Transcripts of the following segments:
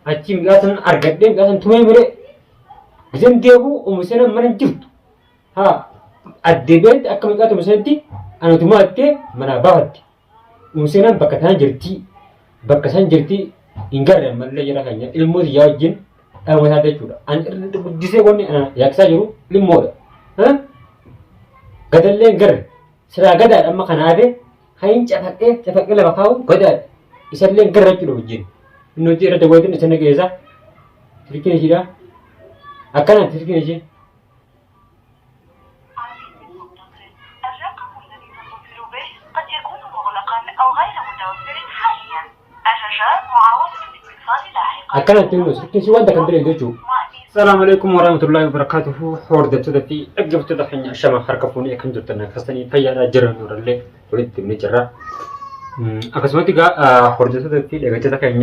achi miqaasan argadhee miqaasan tumee mire gizeen deebu umusena mana jirtu haa addeebeetti akka miqaa tumusanitti anatumaa attee manaa baafatti umusenaan bakka tana bakka san jirti hin garre mallee jira keenya ilmooti yaa wajjin dhaawataa jechuudha an irratti guddisee wanni ana yaaksaa jiru ilmoodha gadallee hin garre siraa gadaadha amma kanaafee hayin cafaqee lafa kaa'u gadaadha isallee hin garre jechuudha wajjin inni hojii irra daawwatiin isa nageessaa tirkiin ishiidha akkanaan tirkiin ishee أكلت منه سكين شو عندك عندنا يدوجو السلام عليكم ورحمة الله وبركاته حوردت تدتي أجبت تدحين الشمع حركفوني أكن جرتنا كستني فيا جرن نور اللي ولد من جرا أقسمتي جا حوردت تدتي لقيت تدحين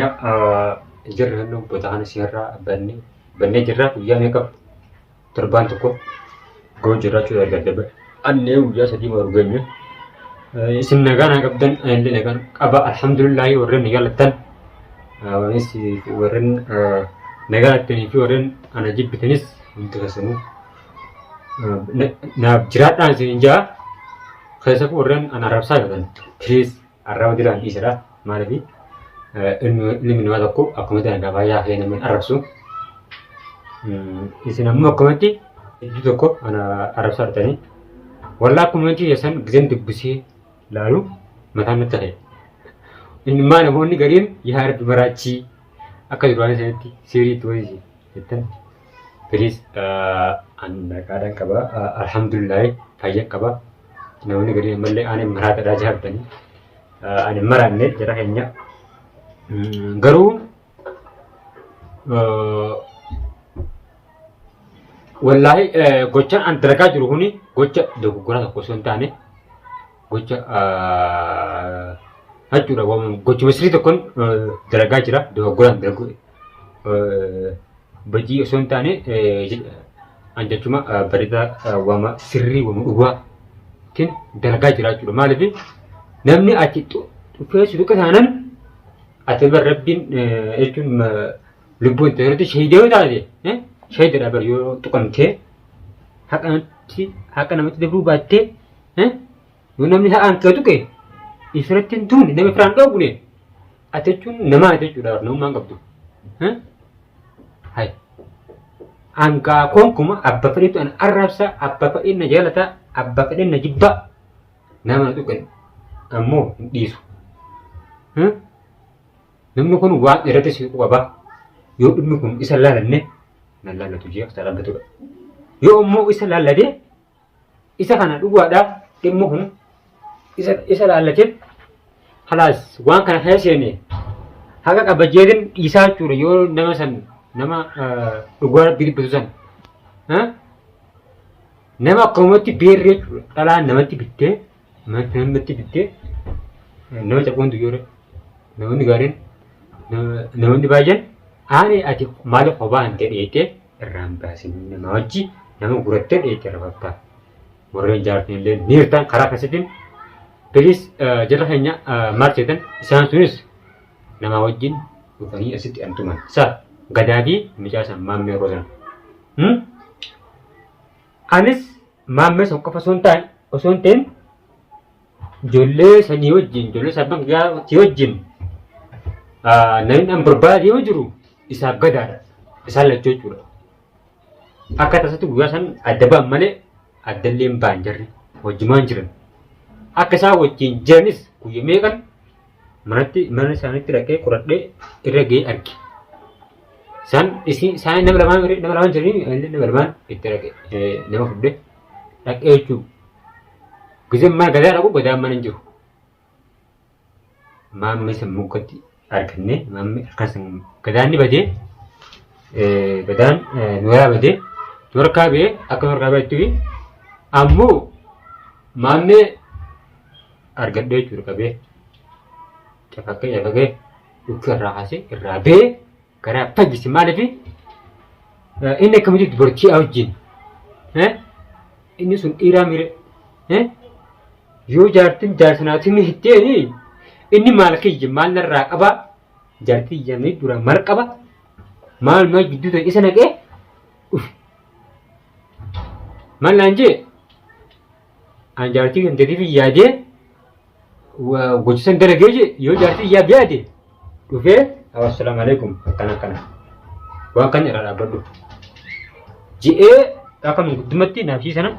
جرن نور بتاعنا سيارة بني جرا ويا ميكا تربان تكو قون جرا شو درجة دب أني ويا سدي مرجعني اسم نجانا قبضن اللي نجان أبا الحمد لله ورن يالتن ونسي ورن نجاتني في ورن أنا جيب بتنس منتقسمو نابجرات عن سنجا خلصك ورن أنا رابسا بدن تريس الرابط الآن إسرا ما نبي إنه اللي من هذا كوب أكو مثلا نبايا هنا من الرابسو إسنا مو كمتي جدو كوب أنا رابسا تاني والله كمتي يسن جزين دبسي لالو مثلا متخيل إن ما نبوني قرين يهارب مراتشي أكاد يروحون سنتي سيري تويزي جدا بريس أنا كادن كبا الحمد لله فايا كبا نبوني قرين ملء أنا مرات راجع بني أنا مرات نت جرا هنيا قرون والله قطعن أن تركا جروهني قطع دوغورا تقصون تاني قطع هجورا وام قطع مسري تكون درجة جرا دوغورا درجة بجي أصون تاني أنجا cuma berita wama sirri wama uwa tin درجة جرا cuma maladi namni ati tu fesu tu kesanan ati berrabbin itu lubun terus syahidnya tadi syahid dapat yo tukang ke hak namanya tu berubah yo namni hak angka tu ke Ifratin tu ni, nama Frank kau punya. Atau cun nama itu sudah nama anggap tu. Hai. Angka kau kuma abba pada itu an Arabsa abba pada ini jalata abba pada ini jibba. Nama itu kan. Amo disu. Nama kau buat irate si kau apa? Yo dulu kau isalah lenne. Nalla tu dia salah betul. Yo amo isalah lade. Isa kana tu buat dah. Kemu kau. Isa lalatin halas waan kana hayseeni haga qabajeedin isaa ture yoo nama san nama dhugaa bidibbatu san nama akkamatti beerree dhalaa namatti bittee nama cabboontu yoo namoonni gaariin namoonni baay'een ani ati maali qobaa hin ta'eete irraan baasin nama wajji nama gurattee dheete rafattaa warreen jaartiin illee niirtaan karaa akkasitiin Please jala hanya marcetan isaan sunis nama wajjin dhufanii asitti antuman sa gadaafi micaasan maammee rosan anis maammee san qofa osoo hin ta'in ijoollee sanii wajjin ijoollee sabban gaafatti wajjin namni an barbaade yoo jiru isaaf gadaadha isaan lachuu jechuudha akka tasatti guyyaa san adda ba'an malee addallee hin ba'an jarri wajjumaan jiran akka isaa wajjin jiranis guyyaa meeqan mana isaaniitti dhaqee qoradhee irra ga'ee arge. Isaan nama lamaan jiranii nama lamaan itti dhaqee nama fudhee dhaqee jechuudha. Gizeen mana gadaa dhaqu gadaan mana hin jiru. Maammee san mukkatti argannee maammee akkasuma gadaan ni badee gadaan nooraa badee noorkaa ba'ee akka noorkaa ba'etti ammoo maammee argadhee jechuudha qabee cafaqee dhukki irraa kaasee irraa ba'ee garaa fayyisi maaliif inni akkamitti dubartii wajjin inni sun dhiiraa mire yoo jaartiin jaarsanaatiin hitteeni inni maal kiyya maal narraa qaba jaartii ijamanii dura mal qaba maal gidduu ta'e isa naqee maal naan jee an jaartii kan ta'eef yaadee gochisan dalagee jee yoo jaartii yaade dhufee assalaamu alaikum akkana waan kan irraa dhaabbadhu je'ee akka guddumatti naafii sana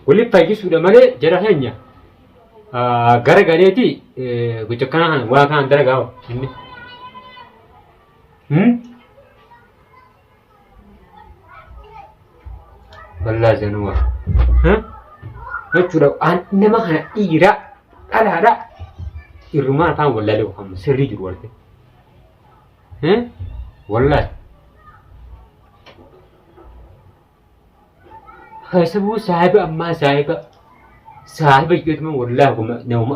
waliin fayyisuudha malee jara heenya gara galeeti gocha kana waan kan dalagaa inni والله زنوة ها نشوف أنا ما هنا إيرا على هذا الرومان فاهم ولا له هم سري جوارته ها والله حسبوا صاحب أما صاحب جد من والله هم نوم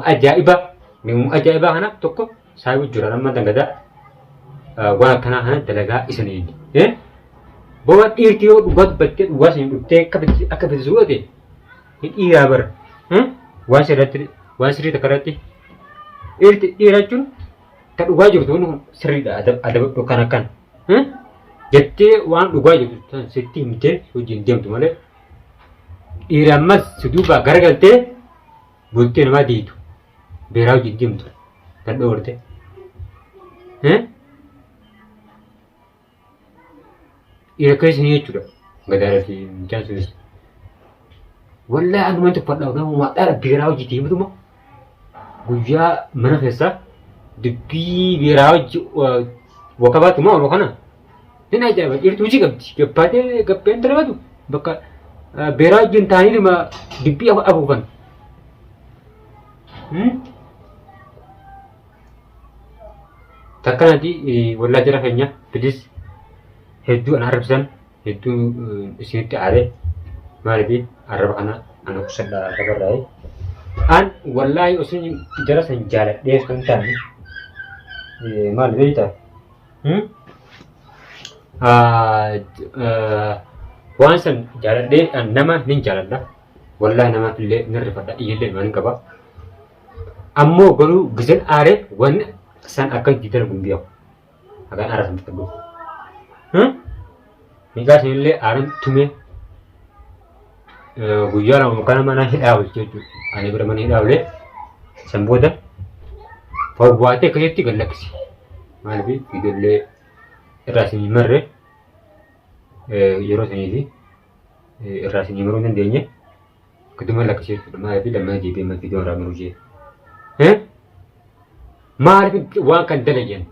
أجائبة هنا تكو صاحب جرا ما تنقدا وانا كنا هنا تلاقى إسنين ها bawa irtiyo buat batet wasin utte akabit zuade iya bar wasiri takarati irti iracun tak wajur tu seri ada kanakan jette wan wajur tu seti mite ujin diam tu male iramas suduba garagalte butte nama di itu berau jidim tu tak dorte ira kai sini juga nggak ada sih jangan sih wallah anu mantu pada orang mau ada birau jadi betul mah gua mana fesa depi birau wakabat mau lo kana ini aja itu tuh juga kepada kepentar batu baka birau jentani itu mah depi apa kan takkan nanti wallah jarah hanya pedis hedduu an arrabsan hedduu isinitti aare maaliif arraba ana kusadha dabarraaye an wallaahi osin jara san jaaladhee kan taane maal beeyta waan san jaaladhee nama nin jaaladha wallaahi namaaf illee nin rifadha iyyillee waan qaba ammoo garuu gizan aare wan san akka jidara gumbiyaw agaan arasan fadhu Mika sini aran tume guyara mukana mana hidau jeju ani bermana hidau le samboda fawwate kayeti galaksi malbi vidole rasini marre yero sini rasini maro ndenya keduma laksi malbi lamma jibe ma video ramuje malbi wa kan dalajen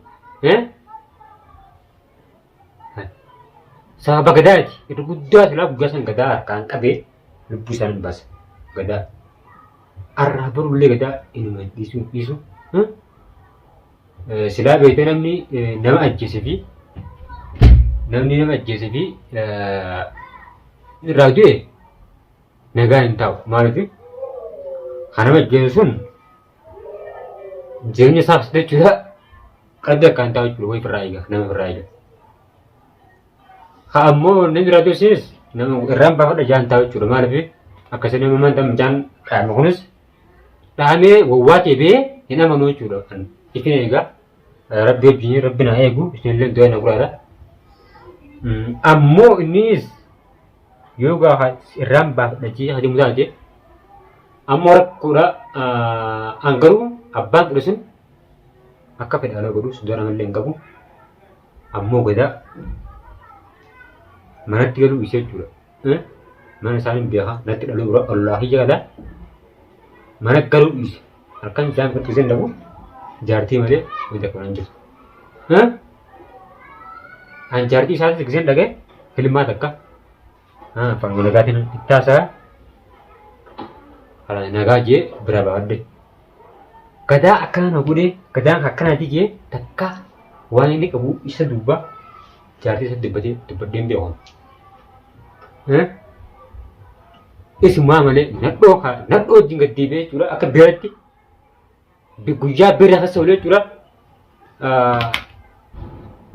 Sahabat gadaa itu guddaa silaa guggasan gadaa harkaan qabee lubbuu isaan baasa gadaa arraa barullee gadaa inuma dhiisu silaa beekte namni nama ajjeese fi irraa du'e nagaa hin taa'u maaliif kan nama ajjeese sun jireenya isaaf jechuudha qabdee akkaan taa'u jechuudha wayi firraa eega nama firraa eega ammoo namni raadiyoo isinis nama irraan baafadha jaan taa'u jechuudha maaliif akkasii nama manta mijaan dhaame kunis dhaamee wawwaatee bee hin amanu jechuudha kan ifin eegaa rabbi wajjin rabbi na eegu isinillee du'a na guraadha ammoo innis yoo gaafa irraan baafadha jee hadimu taate ammoo rakkoodha angaruu abbaan fudhe sun akka fedhaala godhu sun du'a namallee hin qabu ammoo gadaa manatti galuu isee jechuudha mana isaanii beekaa natti dhaluu dura wallaahi jagaadha mana galuu dhiise harkaan isaan fudhatee dhabu jaartii malee wayita kanan jirtu an jaartii isaatti giseen dhagee hilmaa takka afaan nagaatiin ittaasaa nagaa jee bira baadde gadaa akkana godhee gadaan akkanaati jee takka waan inni qabu isa duuba jaartii isa dubbadeen beekamu isumaa malee nadhoo wajjin gaddiibee jechuudha akka biratti guyyaa bira keessa olee jechuudha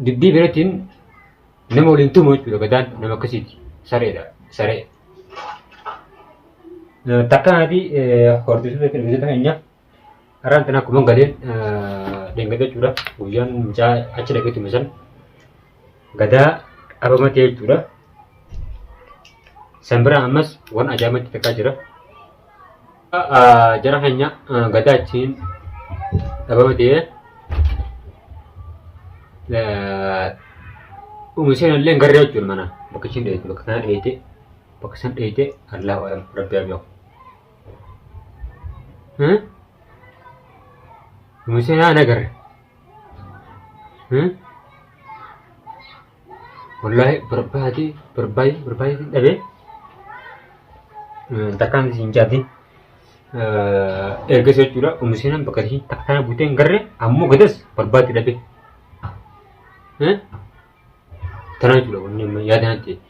dubbii birattiin nama waliin tumu jechuudha gadaan nama akkasiiti sareedha saree takkaanaati hordoftoota televezyiinii keenya araan tanaa akkuma galeen deengada jechuudha guyyaan mucaa achi dhaqeetu misan gadaa abamate jechuudha. Sambira ammas waan ajaa'ibatti takkaa jira. Jara keenya gadaa achiin abamate uumisheen illee garee jechuudha mana bakka ishiin dheetu bakka kana dheete bakka san dheete Allahu a'lam rabbi abiyahu. Uumisheen haa nagarre. Wallahi berbagai tapi takkan sinjati erga saya juga umusinan bekerja takkan butuh enggak ammu gedes berbagai tapi tanah juga ini ya nanti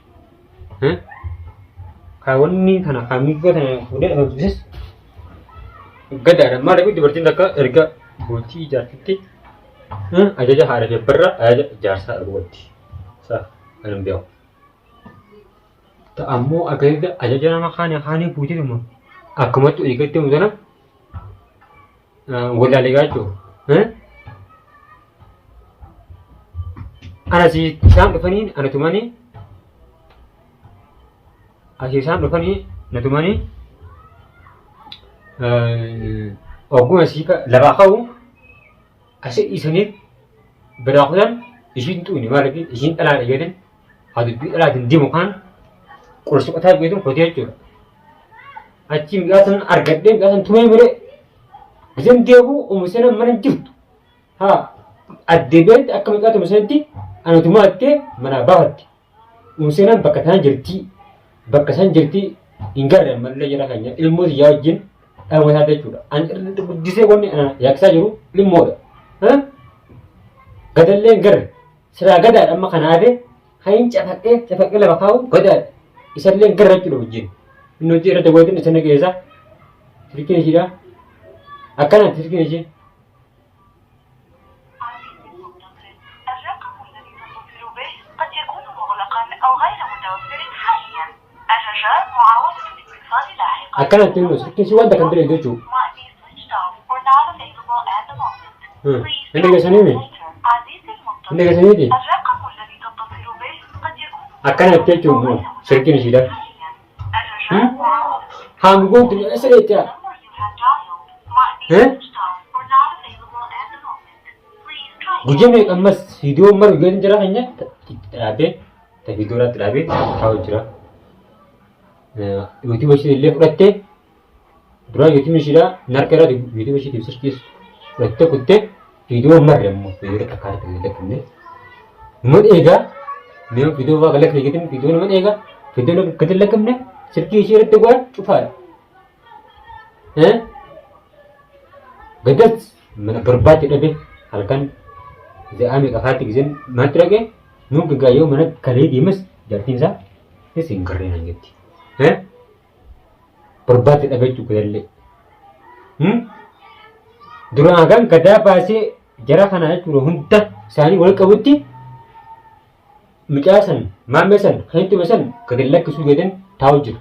kawan ini tanah kami juga tanah udah habis gak ada malah itu bertindak ke erga buti jatuh aja hari berat aja jasa buti sah alam biau ta ammo agada aja jana khani puji tuh aku matu ikat tuh mana wala lega tuh ana si sam defani ana tumani asi sam defani na tumani ogu masih ka laba kau asik isunit berakhdan isin tuh ini malah isin ala aja هذا بيلا دندي مكان كورس كتاب بيتم كتير جوا أجيب جاتن أرجعين جاتن ثمين مرة بزين ديابو ومسنا من جود ها الدبيت أكمل جاتن مسنا دي أنا ثم أتى منا بعد ومسنا بكتان بكتان جرتي إنكار من لا يرى كنيا المود ياجين أنا هذا جوا أنا ديسه قولني أنا يكسر جرو المود ها قدر لين قر سلا قدر أما خنادة hain cepat ke lewat kau, goda. Isar leng gerak tu lojin. Nuti ada buat ni sana kesa. Trikin sih dah. Akan ada trikin sih. Akan ada tu trikin sih wanda kan terus tu. Ini kesa ni. Ini kesa ni. Akan ada cuma serikin sih dah. Hamgu tu asal itu. Bukan ni emas video mar bukan cerah hanya terabe, tapi video lah terabe tahu cerah. YouTube masih lihat berarti, berapa YouTube masih dah narkera video masih di search berarti kutte video mar yang video tak kaya tak kene. Mud ega मैं वीडियो वा गलत लिखी थी वीडियो में आएगा वीडियो में कदर लग हमने सिर्फ की शेयर तो कोई चुपा है गदर मैंने बर्बाद कर दे हल्कन जे आमी का खाती किजन मात्र के नुक गायो मैंने करे दिमस जल्दी सा ये सिंगर ने नहीं थी हैं बर्बाद कर दे चुके ले दुरागन कदा पासे जरा खाना है तू रोहंता सारी वर्ल्ड कबूती Mikasan, mamesan, hentu mesan, kedelak kesulitan tahu je.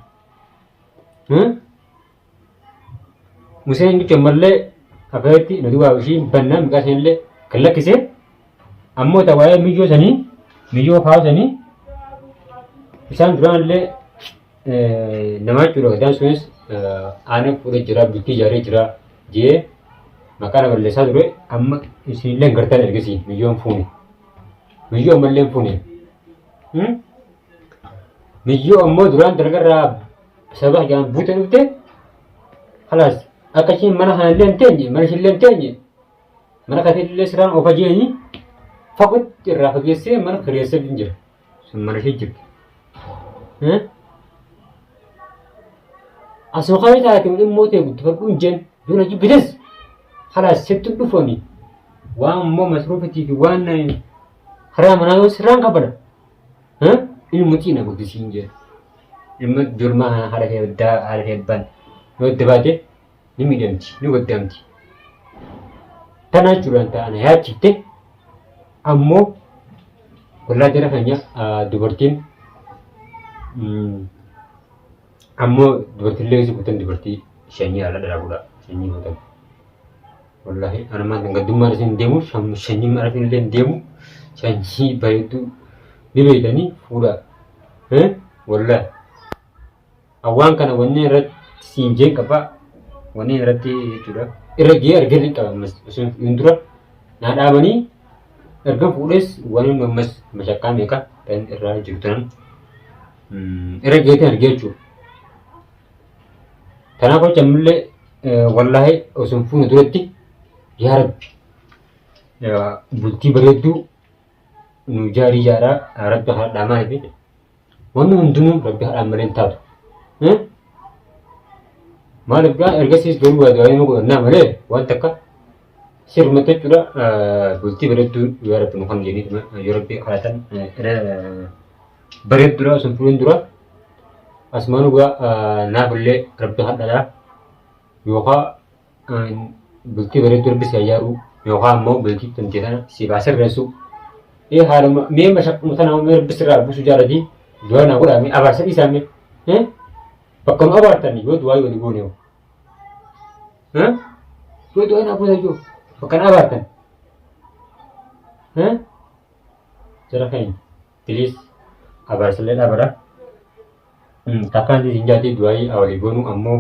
Musim ini cuma le, apa itu? Nadu awasi, benar mikasan le, kelak kise. Ammo tawai mijo sani, mijo pau sani. Misal duran le, nama curug dan suus, anak pura jera, biti jari jera, je, makanan berlesa dulu, amma isi le gertan lagi si, mijo phone, mijo malle phone. Mijo ammo duran tergerak sabah jangan buta buta, halas. Akasih mana halen tenye, mana hilen tenye, mana kata le serang apa je ni, fakut terah biasa mana kerja binjer, semana hijab. Asal kau itu mote buta kunjen, dulu lagi bidas, halas setu tufoni, wang mo masrufati wan haram mana serang kapan? Ilmu Cina buat disinjau. Ilmu jurma harga ban. Nuat debatnya, ni medium ti, ni buat dam ti. Tanah curan tanah ya cipte, ammo, belajar hanya dubartin, ammo dubartin lagi sebutan dubarti, seni ala darah budak, seni bukan. Wallahi, anak mah tengah dumar sini demo, seni marafin len demo, seni bayu tu. beeytanii fuudha. Wallah awwaan kana wanni irratti siinjeen qaba wanni irratti jechuudha. Irra gahee arganii qaba sun dura naa dhaabanii erga fuudhes waan inni ammas mashaqqaa meeqa kan irraa jirtan irra gaheetiin argee jechuudha. Kanaaf jecha ammallee wallaahi osoo fuunu duratti yaa Rabbi bultii bareedduu nu jaarii jaaraa Rabbi haadhaa maaliif wanni hundinuu Rabbi haadhaan malee hin taatu. Maaliif gaa ergasiis garuu waa'ee nu godhannaa malee waan takka sirmata jechuudha bultii bareedduu yaa Rabbi nu kan jenii yoo Rabbi kadhatan bareedduudha osoo fuudhin dura asumaan gaa naafillee Rabbi haadhaa yookaan bultii bareedduu Rabbi si ijaaruu yookaan ammoo bultii tantee sana si baasirreessu haaluma mee mashaqquma sana mee Rabbi sirraa buusu jaalatii du'a naa godhaa mee abaarsa dhiisaa mee bakka nu abaartan yoo du'aa yoo goone yoo du'aa naa buusa jiru bakka nu abaartan jara keenya please abaarsallee dhaabara takkaan isin jaatii du'aa awwalii goonu ammoo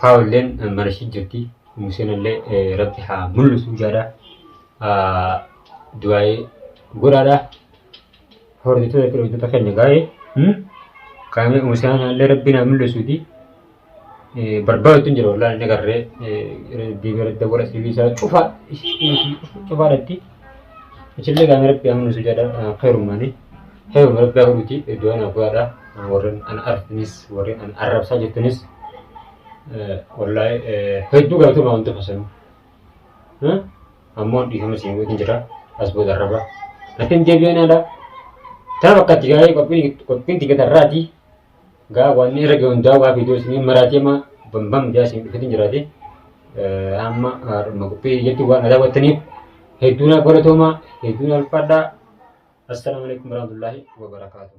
faawilleen mana ishii jirti museenallee Rabbi haa mul'isu jaadha du'aa godhaadha hordoftoota hordoftoota keenya gaa'ee kaamee museenallee Rabbi naa mul'isuuti barbaadatu hin jiru wallaan inni garree deebiirratti godha sibiisaa cufaadhatti achillee kaamee Rabbi haa mul'isu jaadha khayrumaanii heeruma Rabbi haa godhuuti du'aa naa godhaadha warreen an argitanis warreen an arrabsaa jirtanis wallahi hedduu galatuma wanta fasanu ammoo dhiifama siin wajjin jira as booda arraba natin deebi'anaadha tana bakkatti gaa'ee qophiin tigatarraati gaa waan irra ga'u hundaa waa fiidoo isin maraatii amma bambam jaa isin dhufatin jiraate amma qophii jettu waan daawwattaniif hedduun galatoomaa hedduun alfaadhaa. Assalamu alaikum warahmatullahi wabarakatuh.